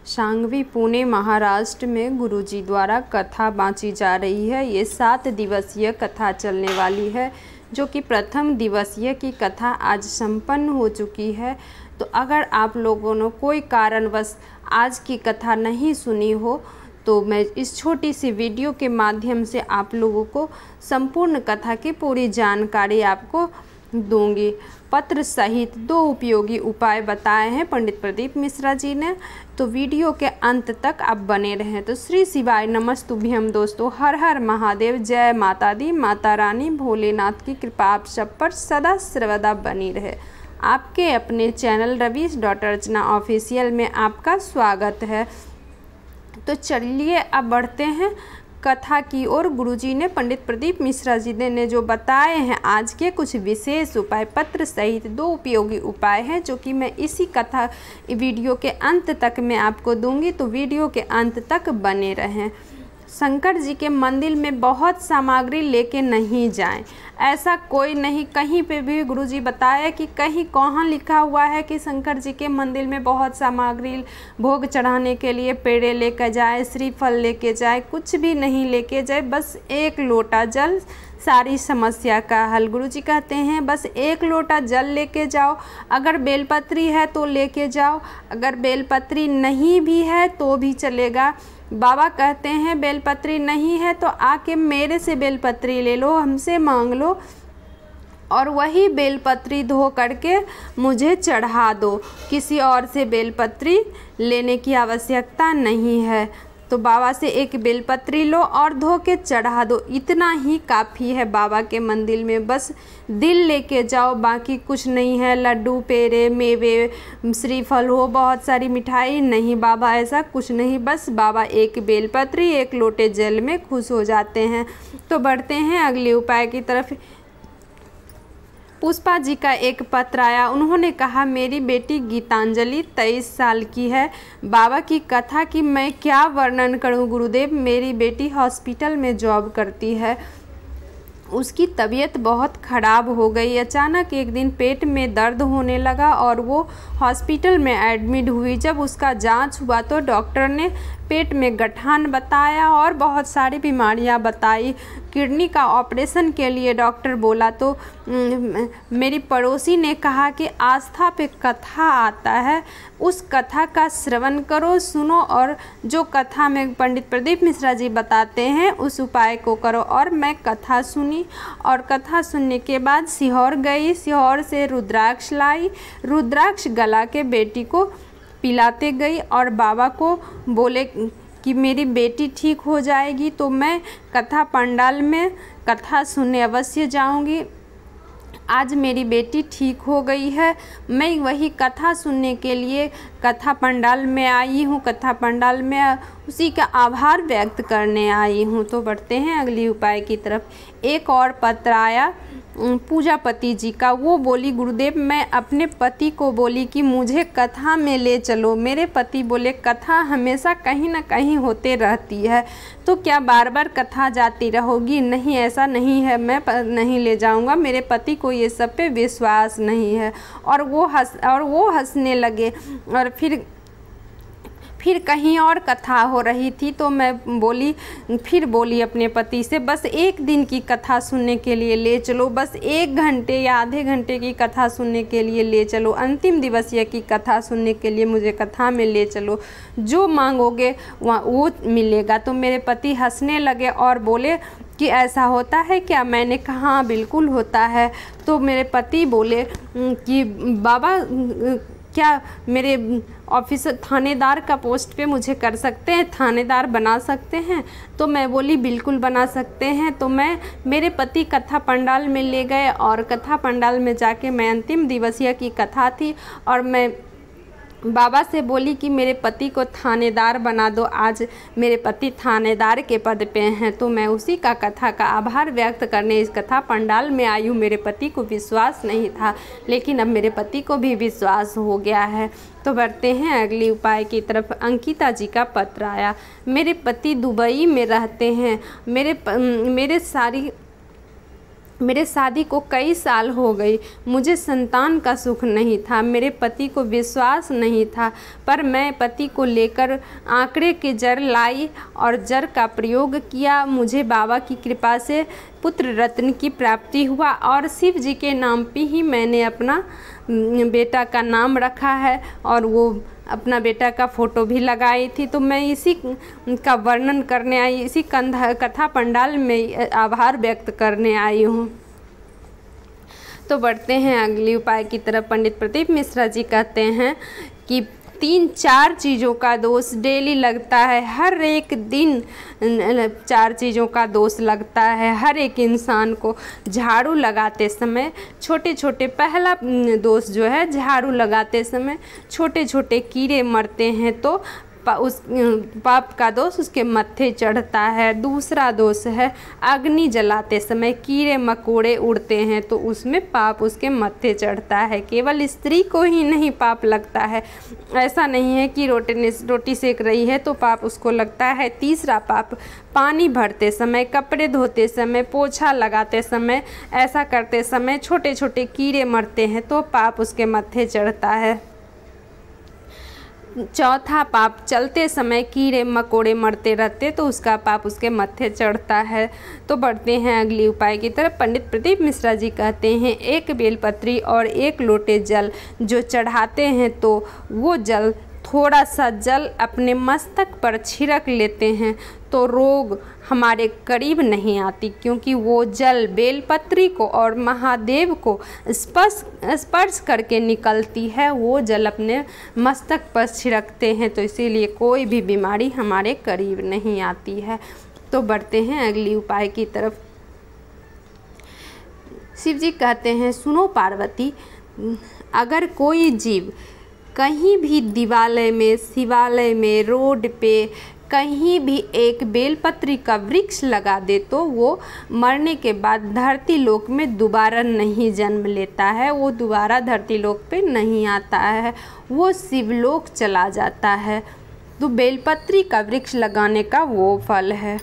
सांगवी पुणे महाराष्ट्र में गुरुजी द्वारा कथा बाँची जा रही है। ये 7 दिवसीय कथा चलने वाली है, जो कि प्रथम दिवसीय की कथा आज संपन्न हो चुकी है। तो अगर आप लोगों ने कोई कारणवश आज की कथा नहीं सुनी हो तो मैं इस छोटी सी वीडियो के माध्यम से आप लोगों को संपूर्ण कथा की पूरी जानकारी आपको दूंगी। पत्र सहित 2 उपयोगी उपाय बताए हैं पंडित प्रदीप मिश्रा जी ने, तो वीडियो के अंत तक आप बने रहें। तो श्री शिवाय नमस्तुभ्यम दोस्तों, हर हर महादेव, जय माता दी, माता रानी भोलेनाथ की कृपा आप सब पर सदा सर्वदा बनी रहे। आपके अपने चैनल रवीश.अर्चना ऑफिशियल में आपका स्वागत है। तो चलिए अब बढ़ते हैं कथा की ओर। गुरुजी ने पंडित प्रदीप मिश्रा जी ने जो बताए हैं आज के कुछ विशेष उपाय, पत्र सहित 2 उपयोगी उपाय हैं, जो कि मैं इसी कथा वीडियो के अंत तक मैं आपको दूंगी। तो वीडियो के अंत तक बने रहें। शंकर जी के मंदिर में बहुत सामग्री लेके नहीं जाएं, ऐसा कोई नहीं। कहीं पे भी गुरुजी बताया कि कहीं कहाँ लिखा हुआ है कि शंकर जी के मंदिर में बहुत सामग्री भोग चढ़ाने के लिए पेड़े लेकर जाए, श्रीफल लेके जाए, कुछ भी नहीं लेके जाए। बस 1 लोटा जल सारी समस्या का हल। गुरुजी कहते हैं बस 1 लोटा जल लेके जाओ। अगर बेलपत्री है तो लेके जाओ, अगर बेलपत्री नहीं भी है तो भी चलेगा। बाबा कहते हैं बेलपत्री नहीं है तो आके मेरे से बेलपत्री ले लो, हमसे मांग लो और वही बेलपत्री धो करके मुझे चढ़ा दो। किसी और से बेलपत्री लेने की आवश्यकता नहीं है। तो बाबा से 1 बेलपत्री लो और धो के चढ़ा दो, इतना ही काफ़ी है बाबा के मंदिर में। बस दिल लेके जाओ, बाकी कुछ नहीं है। लड्डू, पेड़े, मेवे, श्रीफल हो, बहुत सारी मिठाई नहीं, बाबा ऐसा कुछ नहीं। बस बाबा 1 बेलपत्री 1 लोटे जल में खुश हो जाते हैं। तो बढ़ते हैं अगले उपाय की तरफ। पुष्पा जी का एक पत्र आया। उन्होंने कहा मेरी बेटी गीतांजलि 23 साल की है। बाबा की कथा की मैं क्या वर्णन करूं गुरुदेव। मेरी बेटी हॉस्पिटल में जॉब करती है, उसकी तबीयत बहुत ख़राब हो गई। अचानक एक दिन पेट में दर्द होने लगा और वो हॉस्पिटल में एडमिट हुई। जब उसका जांच हुआ तो डॉक्टर ने पेट में गठान बताया और बहुत सारी बीमारियां बताई। किडनी का ऑपरेशन के लिए डॉक्टर बोला। तो मेरी पड़ोसी ने कहा कि आस्था पे कथा आता है, उस कथा का श्रवण करो, सुनो और जो कथा में पंडित प्रदीप मिश्रा जी बताते हैं उस उपाय को करो। और मैं कथा सुनी और कथा सुनने के बाद सीहोर गई, सीहोर से रुद्राक्ष लाई, रुद्राक्ष गला के बेटी को पिलाते गई और बाबा को बोले कि मेरी बेटी ठीक हो जाएगी। तो मैं कथा पंडाल में कथा सुनने अवश्य जाऊंगी। आज मेरी बेटी ठीक हो गई है। मैं वही कथा सुनने के लिए कथा पंडाल में आई हूँ, कथा पंडाल में उसी का आभार व्यक्त करने आई हूँ। तो बढ़ते हैं अगली उपाय की तरफ। एक और पत्र आया पूजापति जी का। वो बोली गुरुदेव मैं अपने पति को बोली कि मुझे कथा में ले चलो। मेरे पति बोले कथा हमेशा कहीं ना कहीं होते रहती है, तो क्या बार बार कथा जाती रहोगी। नहीं, ऐसा नहीं है, मैं नहीं ले जाऊंगा। मेरे पति को ये सब पे विश्वास नहीं है। और वो हंसने लगे। और फिर कहीं और कथा हो रही थी तो मैं बोली अपने पति से बस 1 दिन की कथा सुनने के लिए ले चलो, बस 1 घंटे या आधे घंटे की कथा सुनने के लिए ले चलो, अंतिम दिवसीय की कथा सुनने के लिए मुझे कथा में ले चलो, जो मांगोगे वो मिलेगा। तो मेरे पति हंसने लगे और बोले कि ऐसा होता है क्या। मैंने कहा हाँ बिल्कुल होता है। तो मेरे पति बोले कि बाबा क्या मेरे ऑफिस थानेदार का पोस्ट पे मुझे कर सकते हैं, थानेदार बना सकते हैं। तो मैं बोली बिल्कुल बना सकते हैं। तो मेरे पति कथा पंडाल में ले गए और कथा पंडाल में जाके मैं अंतिम दिवसीय की कथा थी और मैं बाबा से बोली कि मेरे पति को थानेदार बना दो। आज मेरे पति थानेदार के पद पे हैं। तो मैं उसी का कथा का आभार व्यक्त करने इस कथा पंडाल में आई हूँ। मेरे पति को विश्वास नहीं था, लेकिन अब मेरे पति को भी विश्वास हो गया है। तो बढ़ते हैं अगली उपाय की तरफ। अंकिता जी का पत्र आया। मेरे पति दुबई में रहते हैं। मेरे सारी मेरे शादी को कई साल हो गई, मुझे संतान का सुख नहीं था, मेरे पति को विश्वास नहीं था, पर मैं पति को लेकर आंकड़े के जड़ लाई और जड़ का प्रयोग किया। मुझे बाबा की कृपा से पुत्र रत्न की प्राप्ति हुआ और शिव जी के नाम पे ही मैंने अपना बेटा का नाम रखा है और वो अपना बेटा का फ़ोटो भी लगाई थी। तो मैं इसी का वर्णन करने आई, इसी कथा पंडाल में आभार व्यक्त करने आई हूँ। तो बढ़ते हैं अगली उपाय की तरफ। पंडित प्रदीप मिश्रा जी कहते हैं कि 3-4 चीज़ों का दोष डेली लगता है, हर एक दिन 4 चीज़ों का दोष लगता है हर एक इंसान को। झाड़ू लगाते समय छोटे छोटे, पहला दोष जो है झाड़ू लगाते समय छोटे छोटे कीड़े मरते हैं तो उस पाप का दोष उसके मत्थे चढ़ता है। दूसरा दोष है अग्नि जलाते समय कीड़े मकोड़े उड़ते हैं तो उसमें पाप उसके मत्थे चढ़ता है। केवल स्त्री को ही नहीं पाप लगता है, ऐसा नहीं है कि रोटी सेक रही है तो पाप उसको लगता है। तीसरा पाप पानी भरते समय, कपड़े धोते समय, पोछा लगाते समय, ऐसा करते समय छोटे छोटे कीड़े मरते हैं तो पाप उसके मत्थे चढ़ता है। चौथा पाप चलते समय कीड़े मकोड़े मरते रहते तो उसका पाप उसके मत्थे चढ़ता है। तो बढ़ते हैं अगली उपाय की तरफ। पंडित प्रदीप मिश्रा जी कहते हैं 1 बेलपत्री और 1 लोटे जल जो चढ़ाते हैं तो वो जल, थोड़ा सा जल अपने मस्तक पर छिड़क लेते हैं तो रोग हमारे करीब नहीं आती, क्योंकि वो जल बेलपत्री को और महादेव को स्पर्श करके निकलती है। वो जल अपने मस्तक पर छिड़कते हैं तो इसीलिए कोई भी बीमारी हमारे करीब नहीं आती है। तो बढ़ते हैं अगली उपाय की तरफ। शिव जी कहते हैं सुनो पार्वती, अगर कोई जीव कहीं भी दिवालय में, शिवालय में, रोड पे कहीं भी एक बेलपत्री का वृक्ष लगा दे तो वो मरने के बाद धरती लोक में दोबारा नहीं जन्म लेता है, वो दोबारा धरती लोक पे नहीं आता है, वो शिवलोक चला जाता है। तो बेलपत्री का वृक्ष लगाने का वो फल है।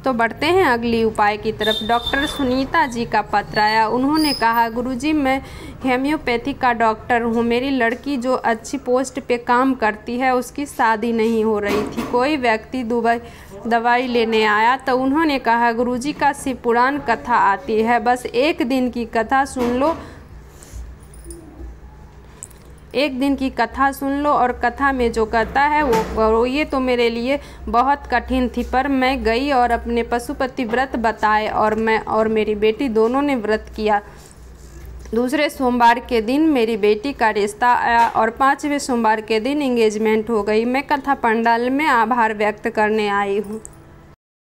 तो बढ़ते हैं अगली उपाय की तरफ। डॉक्टर सुनीता जी का पत्र आया। उन्होंने कहा गुरुजी मैं होम्योपैथी का डॉक्टर हूँ, मेरी लड़की जो अच्छी पोस्ट पे काम करती है उसकी शादी नहीं हो रही थी। कोई व्यक्ति दवाई लेने आया तो उन्होंने कहा गुरुजी का शिव पुराण कथा आती है, बस 1 दिन की कथा सुन लो, 1 दिन की कथा सुन लो और कथा में जो कहता है वो करो। ये तो मेरे लिए बहुत कठिन थी, पर मैं गई और अपने पशुपति व्रत बताए और मैं और मेरी बेटी दोनों ने व्रत किया। दूसरे सोमवार के दिन मेरी बेटी का रिश्ता आया और 5वें सोमवार के दिन एंगेजमेंट हो गई। मैं कथा पंडाल में आभार व्यक्त करने आई हूँ।